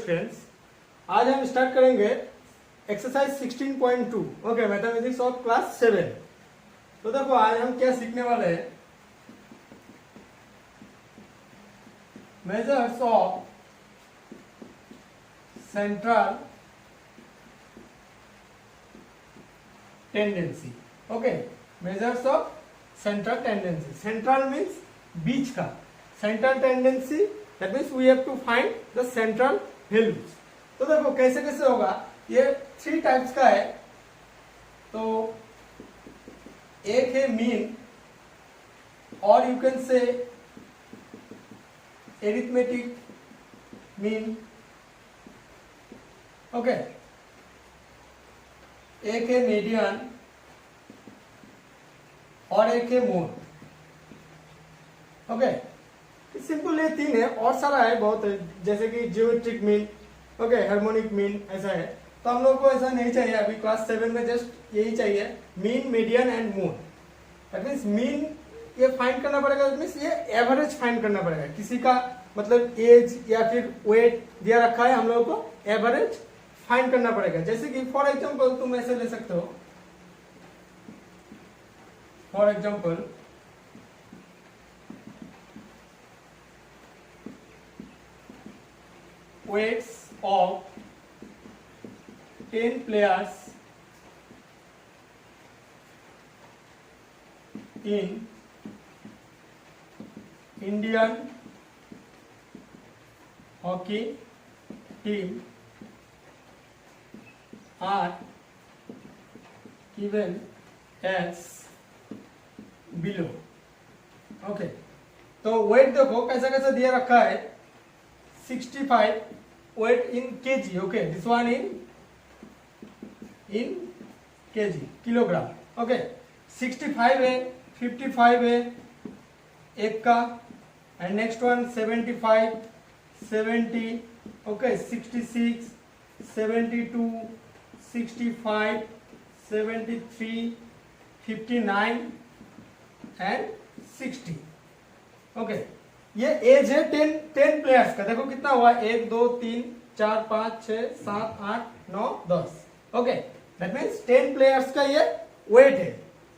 Students, आज हम start करेंगे exercise 16.2 okay mathematics of class 7। तो देखो आज हम क्या सीखने वाले हैं, measures of central tendency. Okay, measures of central tendency. Central means बीच का, central tendency that means we have to find the central values. तो देखो कैसे कैसे होगा, ये 3 टाइप्स का है। तो एक है मीन और you can say arithmetic mean. Okay, एक है मीडियन और एक है मोड। ओके, सिंपल ये 3 है, और सारा है, बहुत है, जैसे कि geometric mean, okay, harmonic mean, ऐसा है। तो हम लोग को ऐसा नहीं चाहिए, अभी क्लास 7 में जस्ट यही चाहिए, mean, median and mode. That means mean ये फाइंड करना पड़ेगा, दैट मीन्स ये एवरेज फाइंड करना पड़ेगा। किसी का मतलब एज या फिर वेट दिया रखा है, हम लोगों को एवरेज फाइंड करना पड़ेगा। जैसे कि फॉर एग्जाम्पल तुम ऐसे ले सकते हो, for example weights of 10 players in Indian hockey team are given as below। Okay, तो वेट देखो कैसा कैसा दिया रखा है, 65 weight in kg। okay, this one in kg, kilogram। okay, 65 है, 55 है एक का, and next one 75, 70, okay, 66, 72, 65, 73, 59 and 60। Okay, ये एज है 10 प्लेयर्स का। देखो कितना हुआ, 1 2 3 4 5 6 7 8 9 10। ओके, दैट मीन्स 10 प्लेयर्स का ये वेट है।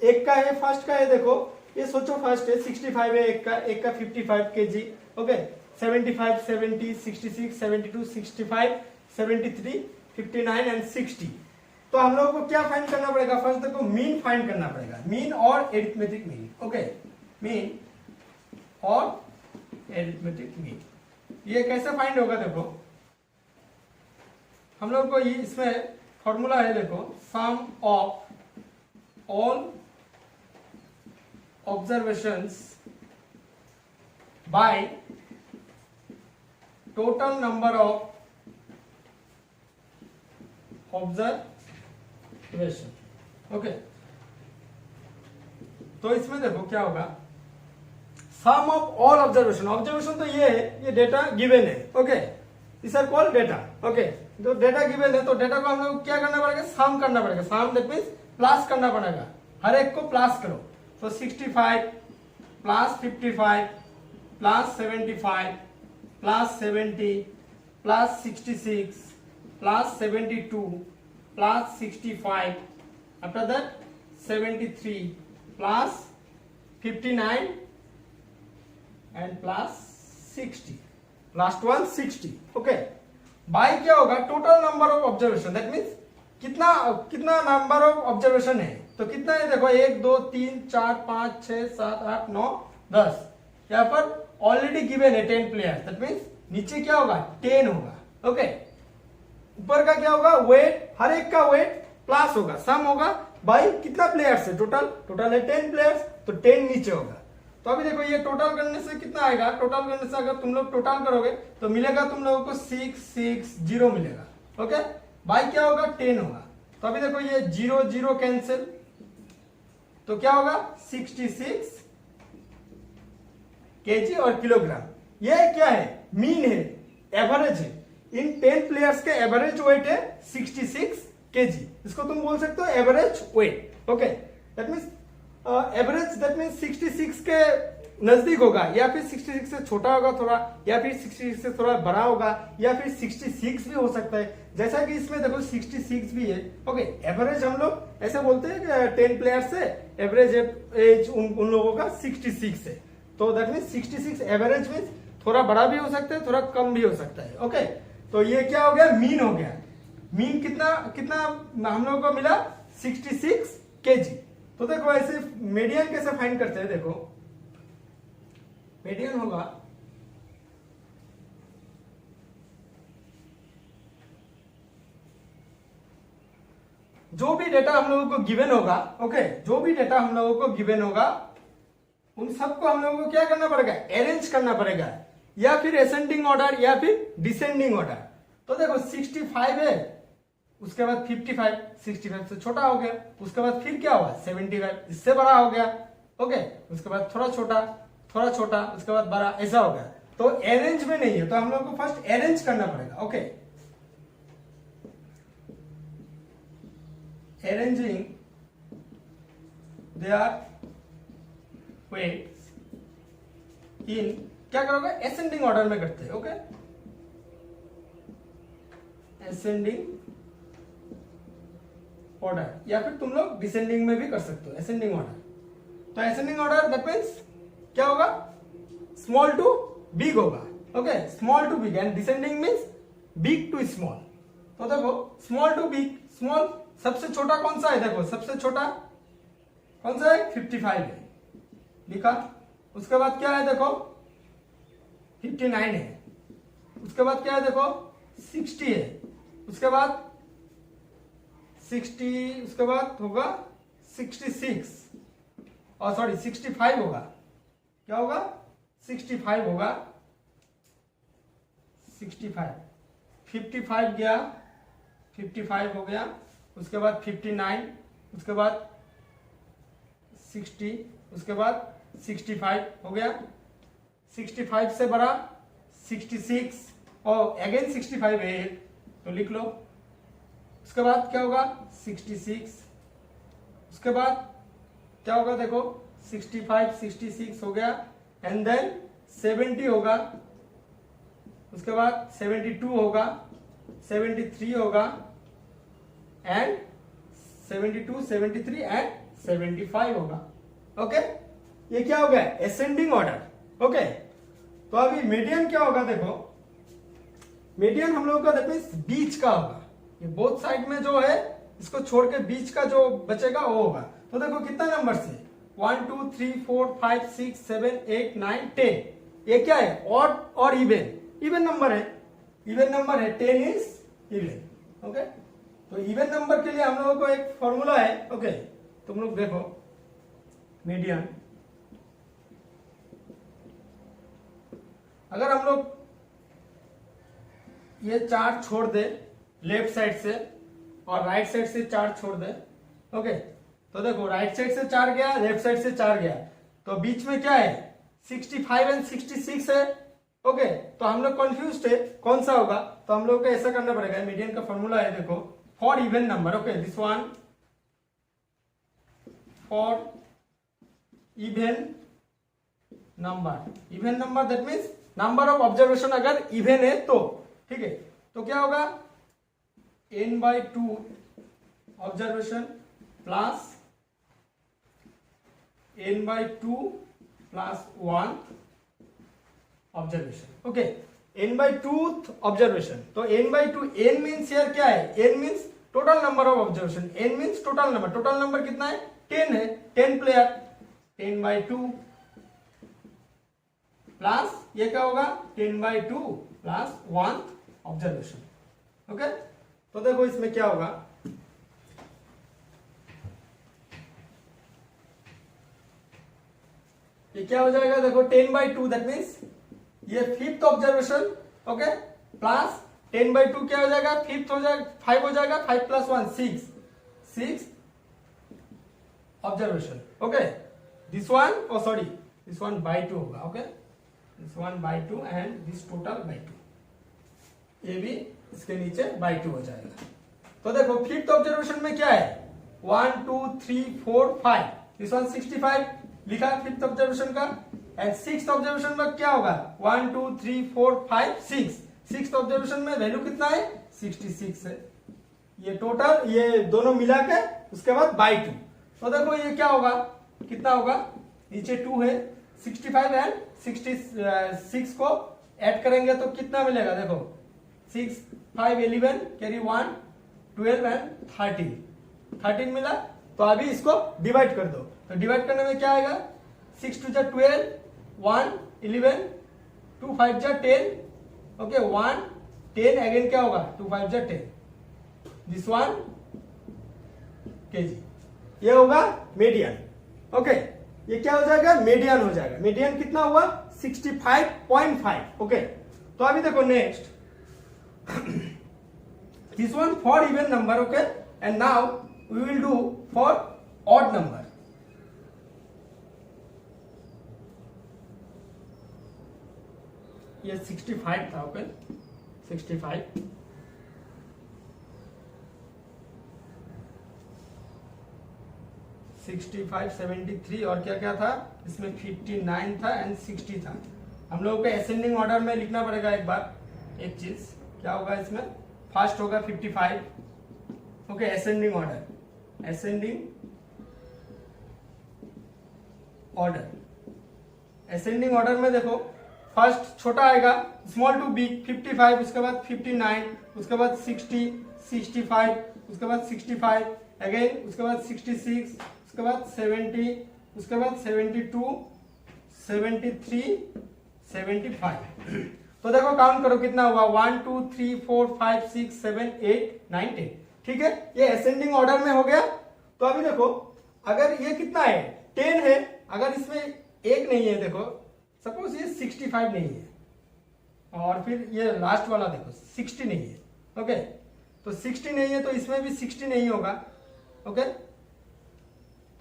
एक का है, फर्स्ट का है, देखो ये सोचो, फर्स्ट है 65 है, एक का 55 केजी। Okay, 75 70 66 72 65 73 59 and 60। तो हम लोगों को क्या फाइंड करना पड़ेगा, फर्स्ट देखो मीन फाइंड करना पड़ेगा, मीन और एरिथमेटिक मीन। ओके, मीन और एरिथमेटिक मीन, ये कैसे फाइंड होगा, देखो हम लोग को ये इसमें फॉर्मूला है, देखो sum of all observations by total number of observation. Okay, तो इसमें देखो क्या होगा, sum of all observation. Observation तो ये है, ये डेटा गिवन है। Okay, this are called data. Okay, तो डेटा गिवन है, तो डेटा को हम लोग क्या करना पड़ेगा, सम करना पड़ेगा। सम दैट मींस प्लस करना पड़ेगा, हर एक को प्लस करो। तो 65 plus 55 plus 75 plus 70 plus 66 plus 72 plus 65, after that 73 plus 59 and plus 60, last one 60। Okay, by क्या होगा, total number of observation, that means कितना नंबर ऑफ ऑब्जर्वेशन है। तो कितना है, देखो 1 2 3 4 5 6 7 8 9 10। यहाँ पर ऑलरेडी गिवन है 10 प्लेयर, दैट मीन्स नीचे क्या होगा, 10 होगा। ओके, ऊपर का क्या होगा, वेट, हर एक का वेट प्लस होगा, सम होगा बाय कितना प्लेयर्स है, टोटल है 10 प्लेयर्स, तो 10 नीचे होगा। तो अभी देखो ये टोटल करने से कितना आएगा, टोटल करने से अगर तुम लोग टोटल करोगे तो मिलेगा तुम लोगों को 660 मिलेगा। ओके, बाई क्या होगा, 10 होगा। तो अभी देखो ये 0 0 कैंसिल, तो क्या होगा 66 केजी और किलोग्राम। ये क्या है, मीन है, एवरेज है। इन 10 प्लेयर्स के एवरेज वेट है 66 केजी, इसको तुम बोल सकते हो average weight. Okay, that means average, that means 66 के नजदीक होगा, या फिर 66 से छोटा होगा थोड़ा, या फिर 66 से थोड़ा बड़ा होगा, या फिर 66 भी हो सकता है। जैसा कि इसमें देखो 66 भी है। ओके, एवरेज हम लोग ऐसे बोलते हैं कि 10 प्लेयर से एवरेज एज उन लोगों का 66 है। तो दैट मीन 66 एवरेज मीन थोड़ा बड़ा भी हो सकता है, थोड़ा कम भी हो सकता है। ओके, तो ये क्या हो गया, मीन हो गया। मीन कितना कितना हम लोगों को मिला, 66 kg। तो देखो ऐसे मीडियन कैसे फाइंड करते हैं, देखो मीडियन होगा जो भी डेटा हम लोगों को गिवन होगा, ओके, जो भी डेटा हम लोगों को गिवन होगा उन सबको हम लोगों को क्या करना पड़ेगा, अरेंज करना पड़ेगा, या फिर असेंडिंग ऑर्डर या फिर डिसेंडिंग ऑर्डर। तो देखो 65 है, उसके बाद 55, 65 से छोटा हो गया, उसके बाद फिर क्या हुआ 75, इससे बड़ा हो गया। ओके, उसके बाद थोड़ा छोटा, थोड़ा छोटा, उसके बाद बड़ा, ऐसा हो गया। तो अरेंज में नहीं है, तो हम लोग को फर्स्ट अरेंज करना पड़ेगा। ओके, अरेंजिंग देयर वेट्स इन, क्या करोगे, असेंडिंग ऑर्डर में करते हैं। ओके, असेंडिंग ऑर्डर, या फिर तुम लोग डिसेंडिंग में भी कर सकते हो, असेंडिंग ऑर्डर। तो असेंडिंग ऑर्डर दैट मीन्स क्या होगा, स्मॉल टू बिग होगा। Okay, small to big, and descending means big to small. तो देखो स्मॉल टू बिग, स्मॉल सबसे छोटा कौन सा है, देखो सबसे छोटा कौन सा है, 55 है, लिखा। उसके बाद क्या है, देखो 59 है, उसके बाद क्या है, देखो 60 है, उसके बाद 60, उसके बाद होगा 66, और सॉरी 65 होगा, क्या होगा 65 होगा, 65, 55 गया, 55 हो गया, उसके बाद 59, उसके बाद 60, उसके बाद 65 हो गया, 65 से बड़ा 66, और अगेन 65 है, तो लिख लो। उसके बाद क्या होगा 66, उसके बाद क्या होगा, देखो 65, 66 हो गया, एंड देन 70 होगा, उसके बाद 72 होगा, 73 होगा, एंड 72, 73 एंड 75 होगा। ओके, ये क्या हो गया, असेंडिंग ऑर्डर। ओके, तो अभी मीडियन क्या होगा, देखो मीडियन हम लोगों का देखो बीच का होगा, ये बोथ साइड में जो है इसको छोड़ के बीच का जो बचेगा वो होगा। तो देखो कितना नंबर से, 1 2 3 4 5 6 7 8 9 10, ये क्या है, ऑड और इवन, इवन नंबर है, इवन नंबर है, 10 इज इवन। ओके, तो इवन नंबर के लिए हम लोगों को एक फॉर्मूला है। ओके, तुम लोग देखो मीडियन, अगर हम लोग ये 4 छोड़ दे लेफ्ट साइड से और राइट साइड से 4 छोड़ दे, ओके, तो देखो राइट साइड से 4 गया, लेफ्ट साइड से 4 गया, तो बीच में क्या है 65 एंड 66 है। ओके, तो हम लोग कंफ्यूज है कौन सा होगा, तो हम लोग को ऐसा करना पड़ेगा, मीडियन का फॉर्मूला है देखो, for even number. Okay, this one for even number, even number that means number of observation अगर इवन है तो, ठीक है, तो क्या होगा n/2 observation plus n/2 plus 1 observation. Okay, n/2 observation, तो n/2, n मीन्स यार क्या है, n means total number of observation, n means total number, total number कितना है 10 है, 10 प्लेयर, 10/2 प्लस ये क्या होगा 10/2 प्लस 1 ऑब्जर्वेशन। ओके, तो देखो इसमें क्या होगा, ये क्या हो जाएगा, देखो 10/2 दैट मीन्स ये 5th ऑब्जर्वेशन। ओके, प्लस 10/2 क्या हो जाएगा, 5th हो जाएगा, 5 हो जाएगा, 5 plus 1 6 observation. Okay, this one, oh sorry this one by 2 होगा। Okay, this one by 2 and this total by 2, ये भी इसके नीचे बाय 2 हो जाएगा। तो देखो 5th ऑब्जर्वेशन में क्या है 1 2 3 4 5, दिस वन 65 लिखा 5th ऑब्जर्वेशन का, एंड सिक्स्थ ऑब्जर्वेशन में क्या होगा 1 2 3 4 5 6 सिक्स्थ ऑब्जर्वेशन में वैल्यू कितना है 66 है। ये टोटल ये दोनों मिला के उसके बाद बाई 2, तो देखो ये क्या होगा कितना होगा, नीचे 2 है 65 एंड 66 को ऐड करेंगे तो कितना मिलेगा, देखो 6 5 11 कैरी 1 12 एंड 13 मिला। तो अभी इसको डिवाइड कर दो, तो डिवाइड करने में क्या आएगा 6 2 जा 12 1 11 2 5 जा 10 ओके 1 10 अगेन क्या होगा 2 5 जा 10 दिस वन kg, ये होगा मीडियन। ओके ये क्या हो जाएगा मीडियन हो जाएगा। मीडियन कितना हुआ 65.5। ओके तो अभी देखो next this one for even number, okay, and now we will do for odd number. ये 65 था, ओके 65 65 73 और क्या क्या था इसमें 59 था एंड 60 था। हम लोगों को असेंडिंग ऑर्डर में लिखना पड़ेगा एक बार, एक चीज क्या होगा इसमें, फर्स्ट होगा 55, okay ascending order, ascending order, ascending order में देखो फर्स्ट छोटा आएगा स्मॉल टू बिग 55, उसके बाद 59, उसके बाद 60 65, उसके बाद 65 अगेन, उसके बाद 66, उसके बाद 70, उसके बाद 72 73 75। तो देखो काउंट करो कितना हुआ 1 2 3 4 5 6 7 8 9 10। ठीक है ये असेंडिंग ऑर्डर में हो गया। तो अभी देखो अगर ये कितना है 10 है, अगर इसमें एक नहीं है, देखो सपोज ये 65 नहीं है और फिर ये लास्ट वाला देखो 60 नहीं है, ओके तो 60 नहीं है तो इसमें भी 60 नहीं होगा, ओके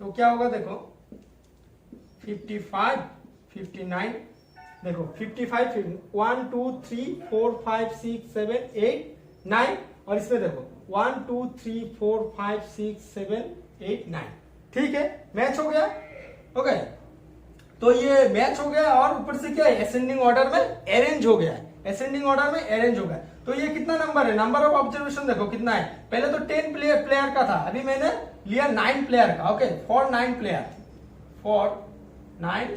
तो क्या होगा देखो 55 59 देखो 55 1 2 3 4 5 6 7 8 9 और इसमें देखो 1 2 3 4 5 6 7 8 9। ठीक है मैच हो गया, ओके तो ये मैच हो गया और ऊपर से क्या है असेंडिंग ऑर्डर में अरेंज हो गया है, असेंडिंग ऑर्डर में अरेंज हो गया। तो ये कितना नंबर है, नंबर ऑफ ऑब्जर्वेशन देखो कितना है, पहले तो 10 प्लेयर का था, अभी मैंने लिया 9 प्लेयर का, okay for 9 player, for 9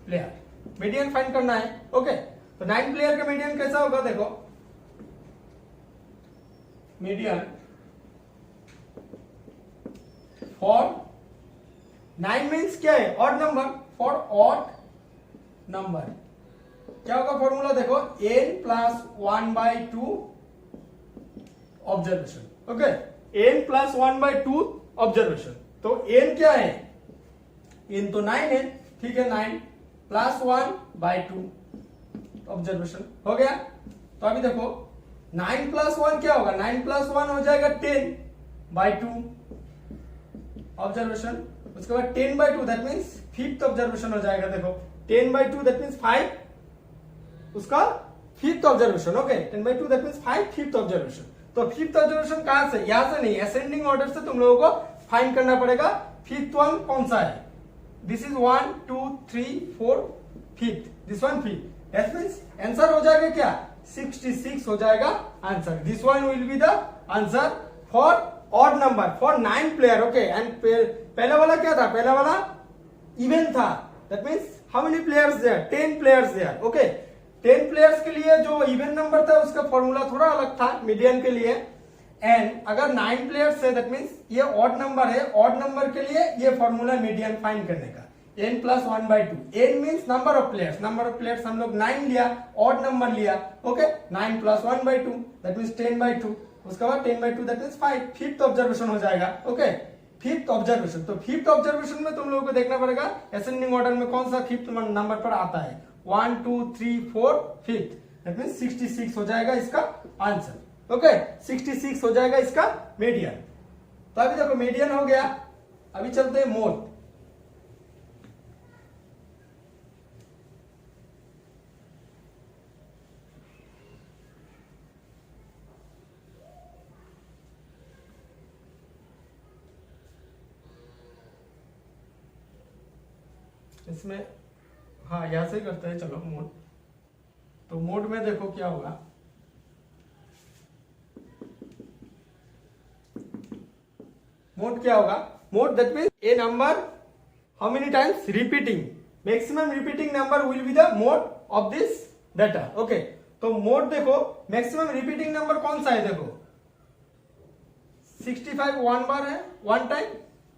player median find करना है। ओके तो 9 प्लेयर का मीडियन कैसा होगा देखो, मीडियन फॉर 9 मीन्स क्या है odd number, for odd number क्या होगा फॉर्मूला देखो n plus 1/2 observation, okay n plus 1/2 observation. तो n क्या है, n तो 9 है, ठीक है 9 प्लस 1/2 ऑब्जर्वेशन हो गया। तो अभी देखो 9 प्लस 1 क्या होगा, 9 प्लस 1 हो जाएगा 10/2 ऑब्जर्वेशन, उसके बाद 10/2 दैट मीन्स फिफ्थ ऑब्जर्वेशन हो जाएगा, देखो 10/2 दैट मीन्स 5 उसका fifth observation, okay 10/2 that means 5 fifth observation. तो फिफ्थ ऑब्जर्वेशन कहां से, यहां से नहीं, असेंडिंग ऑर्डर से तुम लोगों को फाइंड करना पड़ेगा फिफ्थ वन कौन सा है, this is 1 2 3 4 fifth, this one fifth, that means answer हो जाएगा क्या 66 हो जाएगा answer, this one will be the answer for odd number for 9 player, okay and पहला वाला क्या था, पहला वाला इवन था, that means how many players there 10 players there, okay 10 players के लिए जो इवन नंबर था उसका फॉर्मूला थोड़ा अलग था मीडियन के लिए, एंड अगर 9 प्लेयर्स है दैट मीन्स ये ऑड नंबर है, ऑड नंबर के लिए ये फॉर्मूला मीडियन फाइंड करने का n plus 1/2, n means number of players, number of players हम लोग 9 लिया, ऑड नंबर लिया, ओके 9 प्लस 1/2 दैट मीन्स 10/2, उसके बाद 10/2 दैट मीन्स 5 फिफ्थ ऑब्जर्वेशन हो जाएगा, ओके फिफ्थ ऑब्जर्वेशन। तो फिफ्थ ऑब्जर्वेशन में तुम लोगों को देखना पड़ेगा असेंडिंग ऑर्डर में कौन सा फिफ्थ नंबर पर आता है, 1 2 3 4 फिफ्थ, दैट मीन्स 66 हो जाएगा इसका आंसर, ओके 66 हो जाएगा इसका मीडियन। तो अभी देखो मीडियन हो गया, अभी चलते हैं मोड। इसमें हाँ यहाँ से करते हैं, चलो मोड। तो मोड में देखो क्या होगा, मोड क्या होगा, mode that means A number how many times repeating, maximum repeating number will be the mode of this data. Okay, तो मोड देखो मैक्सिमम रिपीटिंग नंबर कौन सा है, देखो 65 वन बार है, one time,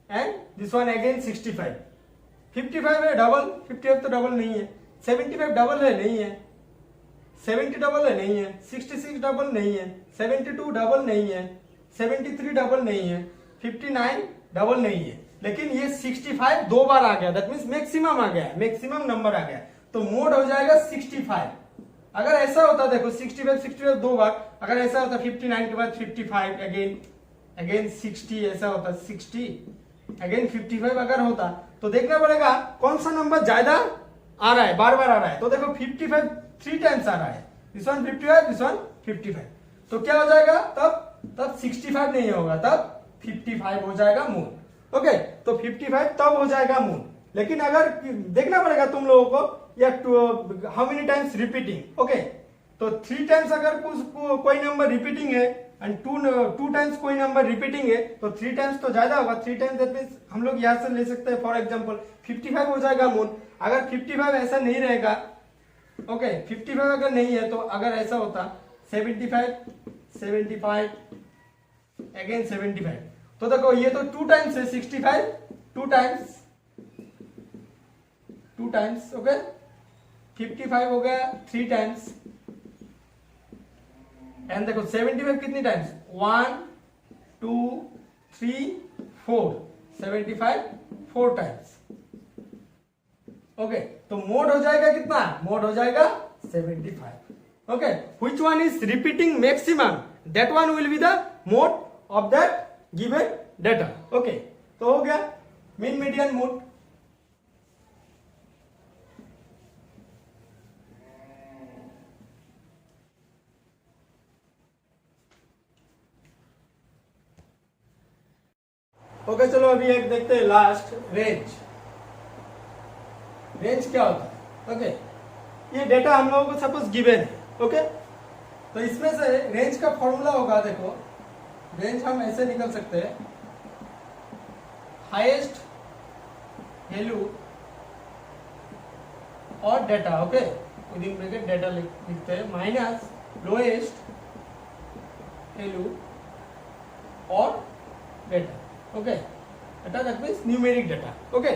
and this one again 65। 55 है double, 58 तो double नहीं है, 75 डबल है नहीं है, 70 डबल है नहीं है, 66 डबल नहीं है, 72 डबल नहीं है, 73 डबल नहीं है, 59 डबल नहीं है, लेकिन ये 65 दो बार आ गया, दैट मीन्स मैक्सिमम आ गया, मैक्सिमम नंबर आ गया, तो मोड हो जाएगा 65। अगर ऐसा होता देखो 65 दो बार, अगर ऐसा होता 59 के बाद 55 अगेन 60, ऐसा होता 60 अगेन 55 अगर होता, तो देखना पड़ेगा कौन सा नंबर ज्यादा आ रहा है, बार बार आ रहा है। तो देखो 55 3 टाइम्स आ रहा है, दिस वन 55, दिस वन 55, तो क्या हो जाएगा, तब 65 नहीं होगा, तब 55 हो जाएगा मूड। ओके, तो 55 तब हो जाएगा मूड। लेकिन अगर देखना पड़ेगा तुम लोगों को या how many times repeating. Okay, तो 3 टाइम्स अगर कोई नंबर रिपीटिंग है एंड 2 टाइम्स कोई नंबर रिपीटिंग है, तो 3 टाइम्स तो ज्यादा होगा, 3 टाइम्स दैट मींस हम लोग यहां से ले सकते हैं, फॉर एग्जांपल 55 हो जाएगा मूड। अगर 55 ऐसा नहीं रहेगा, ओके 55 अगर नहीं है, तो अगर ऐसा होता 75 अगेन 75, तो देखो ये तो 2 टाइम्स है, 65 2 टाइम्स, ओके 55 हो गया 3 टाइम्स, एंड देखो 75 कितनी टाइम्स, 1 2 3 4, 75 4 टाइम्स। ओके, तो मोड हो जाएगा कितना, मोड हो जाएगा 75। Okay, which one is repeating maximum, that one will be the mode of that given data. Okay, तो हो गया मीन मीडियन मोड। ओके, चलो अभी एक देखते हैं लास्ट, रेंज। रेंज क्या होता है, ओके ये डेटा हम लोगों को सपोज गिवन है, ओके तो इसमें से रेंज का फॉर्मूला होगा, देखो रेंज हम ऐसे निकल सकते हैं, हाईएस्ट वैल्यू और data, okay with in bracket data लिखते हैं, माइनस लोएस्ट वैल्यू और data, okay data that means numeric data. Okay,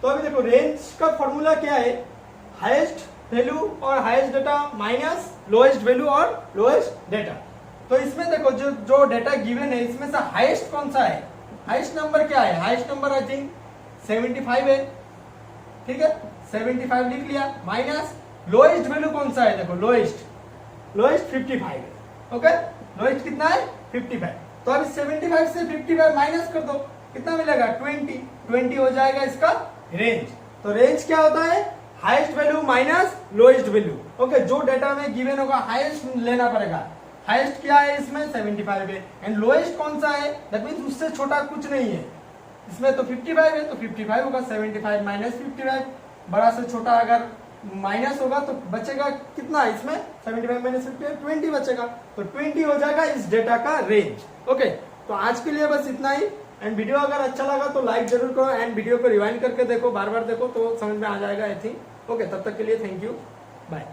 तो अभी देखो रेंज का फॉर्मूला क्या है, हाईएस्ट वैल्यू और highest data minus lowest value और लोएस्ट डेटा। तो इसमें देखो जो डेटा गिवन है, इसमें से हाईएस्ट कौन सा है, हाईएस्ट नंबर क्या है, हाईएस्ट नंबर आई थिंक 75 है, ठीक है 75 लिख लिया, माइनस लोएस्ट वैल्यू कौन सा है, देखो लोएस्ट 55 है, ओके लोएस्ट कितना है 55। तो अभी 75 से 55 माइनस कर दो, कितना मिलेगा 20 हो जाएगा इसका रेंज। तो रेंज क्या होता है, highest value minus lowest value. Okay, जो डेटा में गिवन होगा हाईएस्ट लेना पड़ेगा, हाईएस्ट क्या है इसमें 75 है, एंड लोएस्ट कौन सा है, दैट मींस उससे छोटा कुछ नहीं है, इसमें तो 55 है तो 55 होगा, 75 माइनस 55, बड़ा से छोटा अगर माइनस होगा तो बचेगा कितना, इसमें 75 माइनस 55 20 बचेगा, तो 20 हो जाएगा इस डेटा का रेंज। ओके, तो आज के लिए बस इतना ही, एंड वीडियो अगर अच्छा लगा तो लाइक जरूर करो, एंड वीडियो को रिवाइंड करके देखो, बार बार देखो तो समझ में आ जाएगा आई थिंक। ओके, तब तक के लिए थैंक यू, बाय।